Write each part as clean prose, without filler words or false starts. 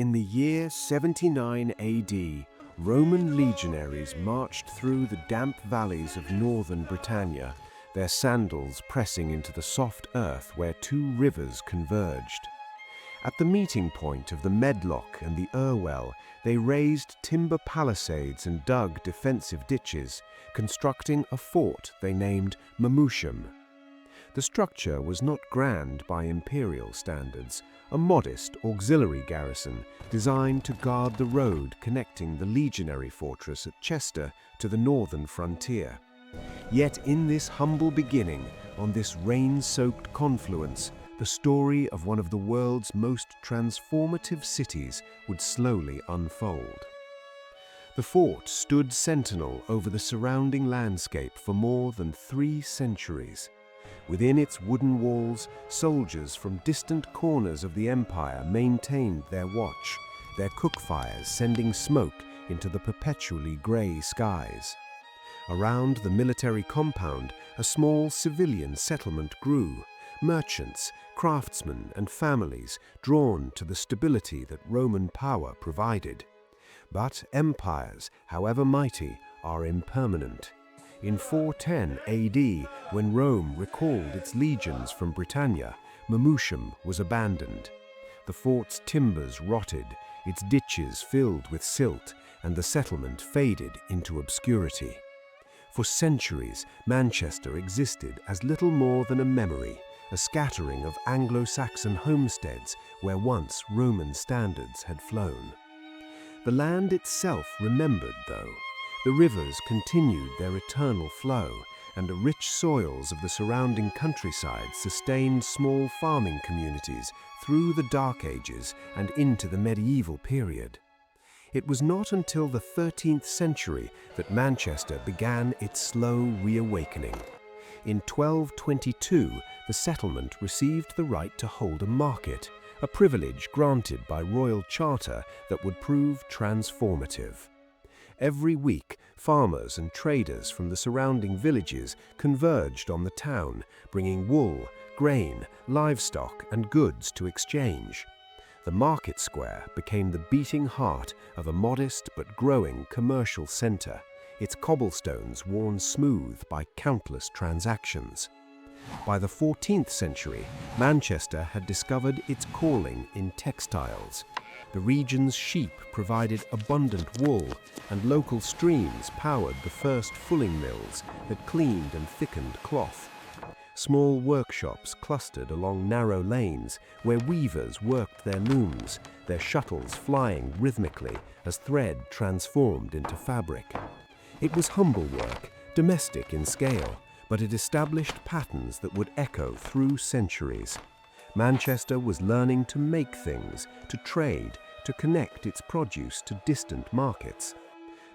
In the year 79 AD, Roman legionaries marched through the damp valleys of northern Britannia, their sandals pressing into the soft earth where two rivers converged. At the meeting point of the Medlock and the Irwell, they raised timber palisades and dug defensive ditches, constructing a fort they named Mamusham. The structure was not grand by imperial standards, a modest auxiliary garrison designed to guard the road connecting the legionary fortress at Chester to the northern frontier. Yet in this humble beginning, on this rain-soaked confluence, the story of one of the world's most transformative cities would slowly unfold. The fort stood sentinel over the surrounding landscape for more than 3 centuries. Within its wooden walls, soldiers from distant corners of the empire maintained their watch, their cook fires sending smoke into the perpetually grey skies. Around the military compound, a small civilian settlement grew, merchants, craftsmen, and families drawn to the stability that Roman power provided. But empires, however mighty, are impermanent. In 410 AD, when Rome recalled its legions from Britannia, Mamusham was abandoned. The fort's timbers rotted, its ditches filled with silt, and the settlement faded into obscurity. For centuries, Manchester existed as little more than a memory, a scattering of Anglo-Saxon homesteads where once Roman standards had flown. The land itself remembered, though. The rivers continued their eternal flow, and the rich soils of the surrounding countryside sustained small farming communities through the Dark Ages and into the medieval period. It was not until the 13th century that Manchester began its slow reawakening. In 1222, the settlement received the right to hold a market, a privilege granted by royal charter that would prove transformative. Every week, farmers and traders from the surrounding villages converged on the town, bringing wool, grain, livestock, and goods to exchange. The market square became the beating heart of a modest but growing commercial centre, its cobblestones worn smooth by countless transactions. By the 14th century, Manchester had discovered its calling in textiles. The region's sheep provided abundant wool, and local streams powered the first fulling mills that cleaned and thickened cloth. Small workshops clustered along narrow lanes where weavers worked their looms, their shuttles flying rhythmically as thread transformed into fabric. It was humble work, domestic in scale, but it established patterns that would echo through centuries. Manchester was learning to make things, to trade, to connect its produce to distant markets.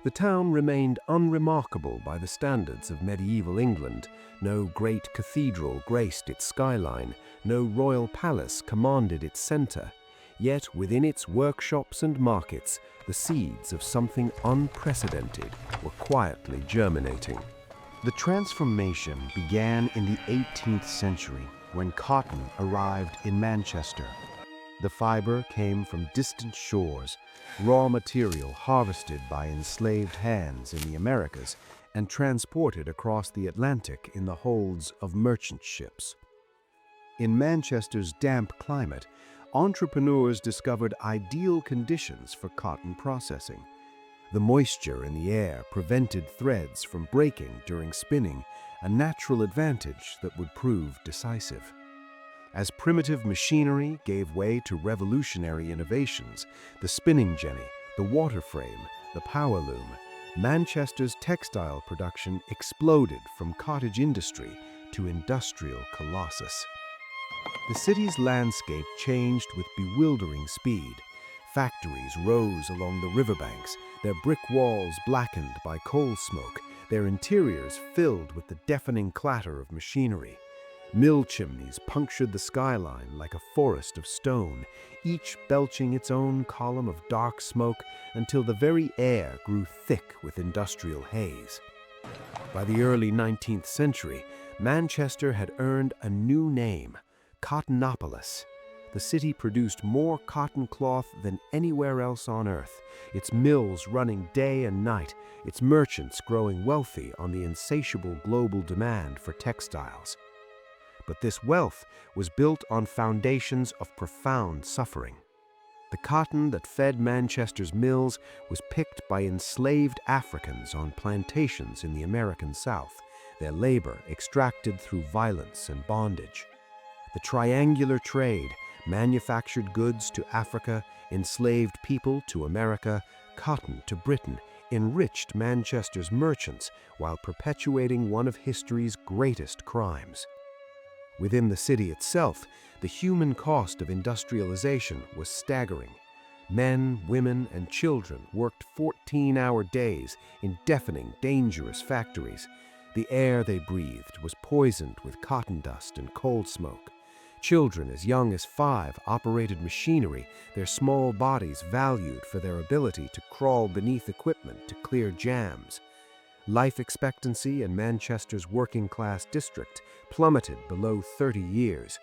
The town remained unremarkable by the standards of medieval England. No great cathedral graced its skyline, no royal palace commanded its centre. Yet within its workshops and markets, the seeds of something unprecedented were quietly germinating. The transformation began in the 18th century when cotton arrived in Manchester. The fiber came from distant shores, raw material harvested by enslaved hands in the Americas and transported across the Atlantic in the holds of merchant ships. In Manchester's damp climate, entrepreneurs discovered ideal conditions for cotton processing. The moisture in the air prevented threads from breaking during spinning, a natural advantage that would prove decisive. As primitive machinery gave way to revolutionary innovations, the spinning jenny, the water frame, the power loom, Manchester's textile production exploded from cottage industry to industrial colossus. The city's landscape changed with bewildering speed. Factories rose along the riverbanks, their brick walls blackened by coal smoke, their interiors filled with the deafening clatter of machinery. Mill chimneys punctured the skyline like a forest of stone, each belching its own column of dark smoke until the very air grew thick with industrial haze. By the early 19th century, Manchester had earned a new name, Cottonopolis. the city produced more cotton cloth than anywhere else on earth, its mills running day and night, its merchants growing wealthy on the insatiable global demand for textiles. But this wealth was built on foundations of profound suffering. The cotton that fed Manchester's mills was picked by enslaved Africans on plantations in the American South, their labor extracted through violence and bondage. The triangular trade, manufactured goods to Africa, enslaved people to America, cotton to Britain, enriched Manchester's merchants while perpetuating one of history's greatest crimes. Within the city itself, the human cost of industrialization was staggering. Men, women, and children worked 14-hour days in deafening, dangerous factories. The air they breathed was poisoned with cotton dust and coal smoke. Children as young as 5 operated machinery, their small bodies valued for their ability to crawl beneath equipment to clear jams. Life expectancy in Manchester's working-class district plummeted below 30 years.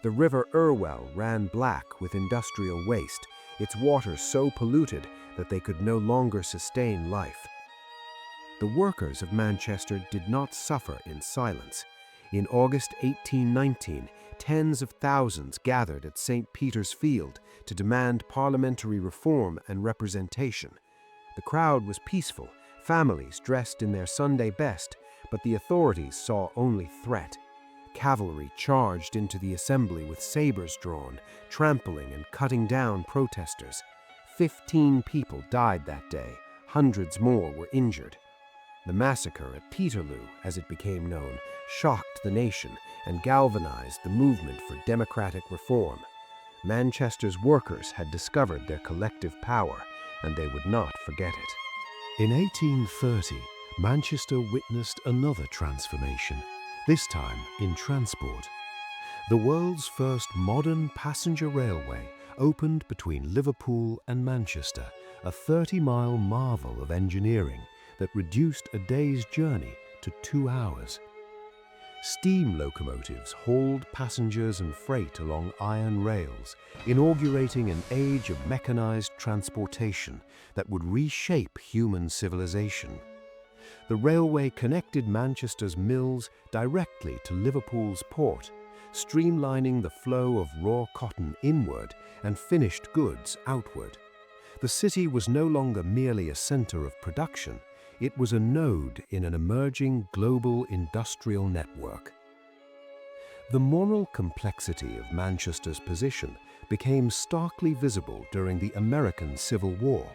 The River Irwell ran black with industrial waste, its waters so polluted that they could no longer sustain life. The workers of Manchester did not suffer in silence. In August 1819, tens of thousands gathered at St. Peter's Field to demand parliamentary reform and representation. The crowd was peaceful, families dressed in their Sunday best, but the authorities saw only threat. Cavalry charged into the assembly with sabers drawn, trampling and cutting down protesters. 15 people died that day, hundreds more were injured. The massacre at Peterloo, as it became known, shocked the nation and galvanized the movement for democratic reform. Manchester's workers had discovered their collective power, and they would not forget it. In 1830, Manchester witnessed another transformation, this time in transport. The world's first modern passenger railway opened between Liverpool and Manchester, a 30-mile marvel of engineering that reduced a day's journey to 2 hours. Steam locomotives hauled passengers and freight along iron rails, inaugurating an age of mechanized transportation that would reshape human civilization. The railway connected Manchester's mills directly to Liverpool's port, streamlining the flow of raw cotton inward and finished goods outward. The city was no longer merely a center of production, it was a node in an emerging global industrial network. The moral complexity of Manchester's position became starkly visible during the American Civil War.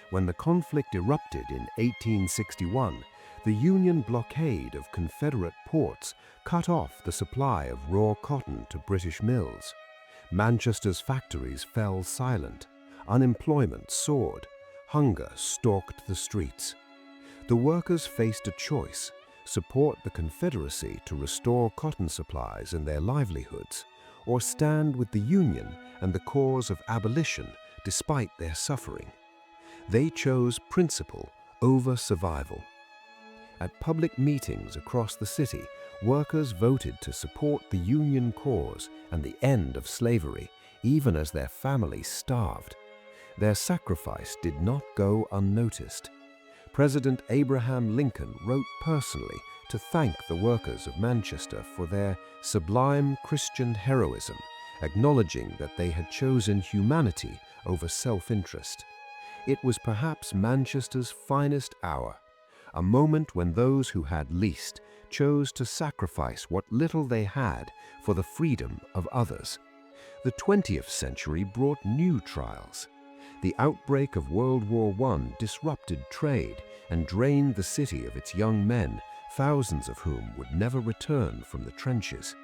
When the conflict erupted in 1861, the Union blockade of Confederate ports cut off the supply of raw cotton to British mills. Manchester's factories fell silent, unemployment soared, hunger stalked the streets. The workers faced a choice: support the Confederacy to restore cotton supplies and their livelihoods, or stand with the Union and the cause of abolition despite their suffering. They chose principle over survival. At public meetings across the city, workers voted to support the Union cause and the end of slavery, even as their families starved. Their sacrifice did not go unnoticed. President Abraham Lincoln wrote personally to thank the workers of Manchester for their sublime Christian heroism, acknowledging that they had chosen humanity over self-interest. It was perhaps Manchester's finest hour, a moment when those who had least chose to sacrifice what little they had for the freedom of others. The 20th century brought new trials. The outbreak of World War I disrupted trade and drained the city of its young men, thousands of whom would never return from the trenches.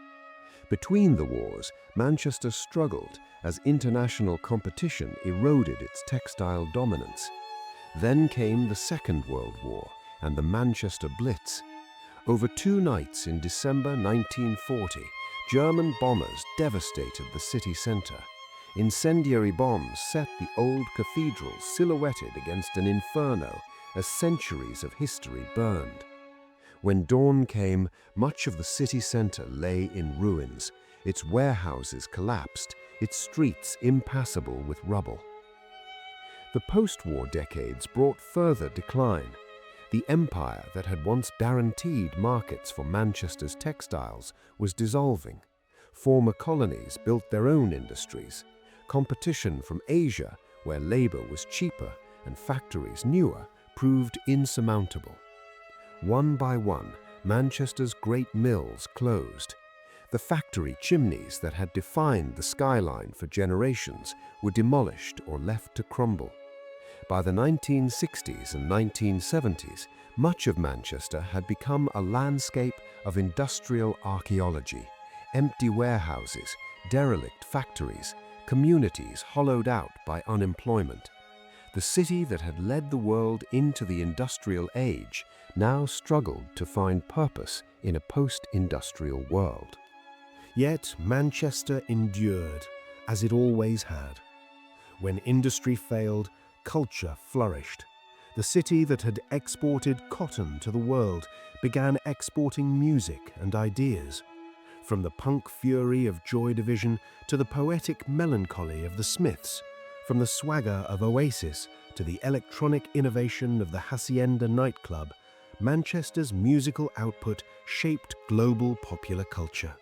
Between the wars, Manchester struggled as international competition eroded its textile dominance. Then came the Second World War and the Manchester Blitz. Over 2 nights in December 1940, German bombers devastated the city center. Incendiary bombs set the old cathedral silhouetted against an inferno as centuries of history burned. When dawn came, much of the city center lay in ruins. Its warehouses collapsed, its streets impassable with rubble. The post-war decades brought further decline. The empire that had once guaranteed markets for Manchester's textiles was dissolving. Former colonies built their own industries. Competition from Asia, where labor was cheaper and factories newer, proved insurmountable. One by one, Manchester's great mills closed. The factory chimneys that had defined the skyline for generations were demolished or left to crumble. By the 1960s and 1970s, much of Manchester had become a landscape of industrial archaeology, empty warehouses, derelict factories, communities hollowed out by unemployment. The city that had led the world into the industrial age now struggled to find purpose in a post-industrial world. Yet Manchester endured, as it always had. When industry failed, culture flourished. The city that had exported cotton to the world began exporting music and ideas. From the punk fury of Joy Division to the poetic melancholy of the Smiths, from the swagger of Oasis to the electronic innovation of the Hacienda nightclub, Manchester's musical output shaped global popular culture.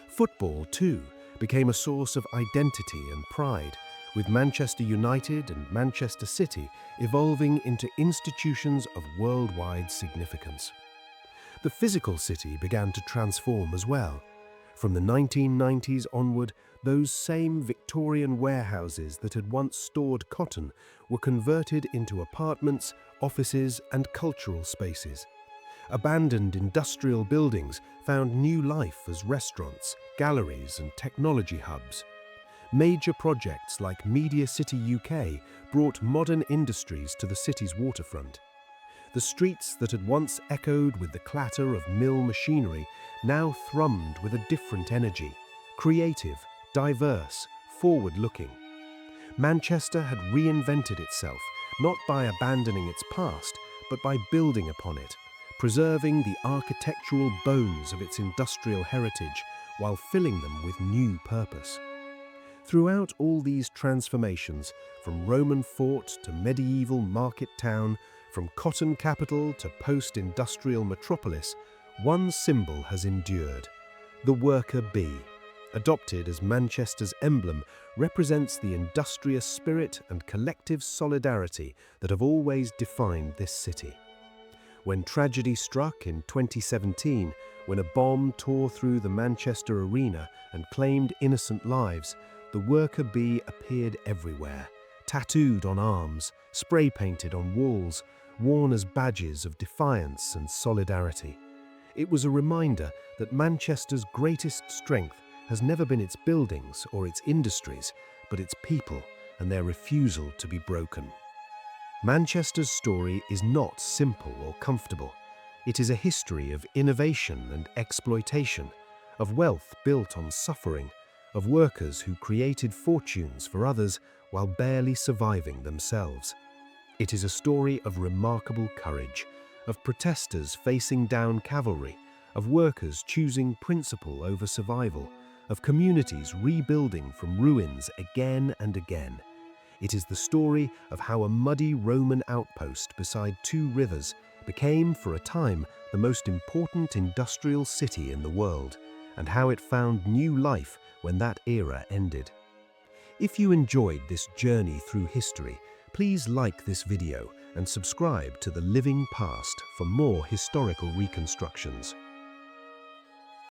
Football, too, became a source of identity and pride, with Manchester United and Manchester City evolving into institutions of worldwide significance. The physical city began to transform as well. From the 1990s onward, those same Victorian warehouses that had once stored cotton were converted into apartments, offices, and cultural spaces. Abandoned industrial buildings found new life as restaurants, galleries, and technology hubs. Major projects like Media City UK brought modern industries to the city's waterfront. The streets that had once echoed with the clatter of mill machinery now thrummed with a different energy, creative, diverse, forward-looking. Manchester had reinvented itself, not by abandoning its past, but by building upon it, preserving the architectural bones of its industrial heritage while filling them with new purpose. Throughout all these transformations, from Roman fort to medieval market town, from cotton capital to post-industrial metropolis, one symbol has endured: the worker bee. Adopted as Manchester's emblem, represents the industrious spirit and collective solidarity that have always defined this city. When tragedy struck in 2017, when a bomb tore through the Manchester arena and claimed innocent lives, the worker bee appeared everywhere, tattooed on arms, spray-painted on walls, worn as badges of defiance and solidarity. It was a reminder that Manchester's greatest strength has never been its buildings or its industries, but its people and their refusal to be broken. Manchester's story is not simple or comfortable. It is a history of innovation and exploitation, of wealth built on suffering, of workers who created fortunes for others while barely surviving themselves. It is a story of remarkable courage, of protesters facing down cavalry, of workers choosing principle over survival, of communities rebuilding from ruins again and again. It is the story of how a muddy Roman outpost beside two rivers became, for a time, the most important industrial city in the world, and how it found new life when that era ended. If you enjoyed this journey through history, please like this video and subscribe to The Living Past for more historical reconstructions.